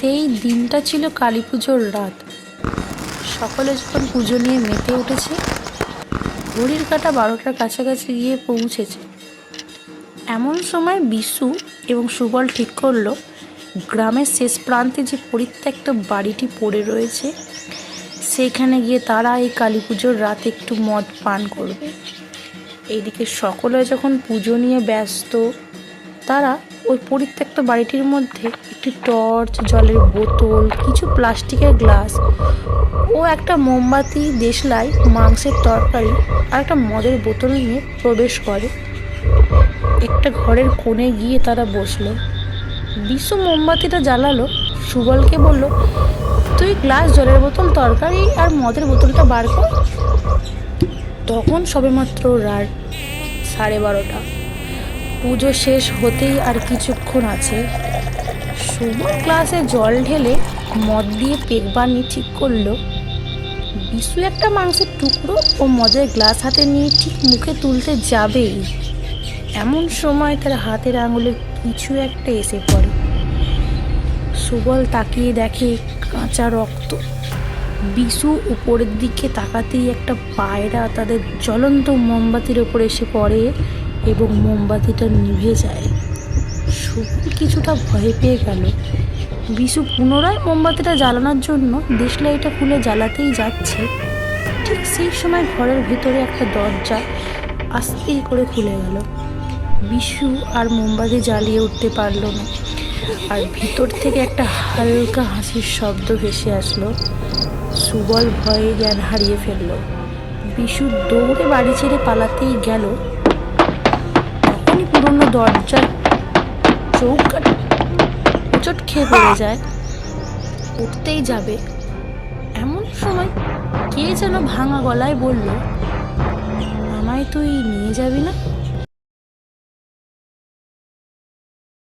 সেই দিনটা ছিল কালী পুজোর রাত। সকলে যখন পুজো নিয়ে মেতে উঠেছে, ঘড়ির কাঁটা 12টার কাছাকাছি গিয়ে পৌঁছেছে। এমন সময় বিশু এবং সুবল ঠিক করলো গ্রামের শেষ প্রান্তে যে পরিত্যক্ত বাড়িটি পড়ে রয়েছে সেখানে গিয়ে তারা এই কালী পুজোর রাতে একটু মদ পান করবে। এইদিকে সকলে যখন পুজো নিয়ে ব্যস্ত, তারা ওই পরিত্যক্ত বাড়িটির মধ্যে একটি টর্চ, জলের বোতল, কিছু প্লাস্টিকের গ্লাস ও একটা মোমবাতি, দেশলাই, মাংসের তরকারি আর একটা মদের বোতল নিয়ে প্রবেশ করে। একটা ঘরের কোণে গিয়ে তারা বসলো। বিশু মোমবাতিটা জ্বালালো, সুবলকে বলল, তুই গ্লাস, জলের বোতল, তরকারি আর মদের বোতলটা বার কর। তখন সবেমাত্র রাত 12:30। পুজো শেষ হতেই আর কিছুক্ষণ আছে। সুবল গ্লাসে জল ঢেলে মদ দিয়ে পেক বানিয়ে ঠিক করলো বিশু একটা মাংসের টুকরো ও মদের গ্লাস হাতে নিয়ে ঠিক মুখে তুলতে যাবেই, এমন সময় তার হাতের আঙুলে কিছু একটা এসে পড়ে। সুবল তাকিয়ে দেখে কাঁচা রক্ত। বিশু উপরের দিকে তাকাতেই একটা পায়রা তাদের জ্বলন্ত মোমবাতির ওপর এসে পড়ে এবং মোমবাতিটা নিভে যায়। সুবল কিছুটা ভয় পেয়ে গেল। বিশু পুনরায় মোমবাতিটা জ্বালানোর জন্য দেশলাইটা খুলে জ্বালাতেই যাচ্ছে, ঠিক সেই সময় ঘরের ভিতরে একটা দরজা আস্তে করে খুলে গেল। বিশু আর মোমবাতি জ্বালিয়ে উঠতে পারল না, আর ভিতর থেকে একটা হালকা হাসির শব্দ ভেসে আসলো। সুবল ভয়ে জ্ঞান হারিয়ে ফেলল। বিশু দৌড়ে বাড়ি ছেড়ে পালাতেই গেল, তখনই পুরনো দরজার চৌকাঠ হোঁচট খেয়ে পড়ে যায়। উঠতেই যাবে, এমন সময় কে যেন ভাঙা গলায় বলল, আমায় তুই নিয়ে যাবি না?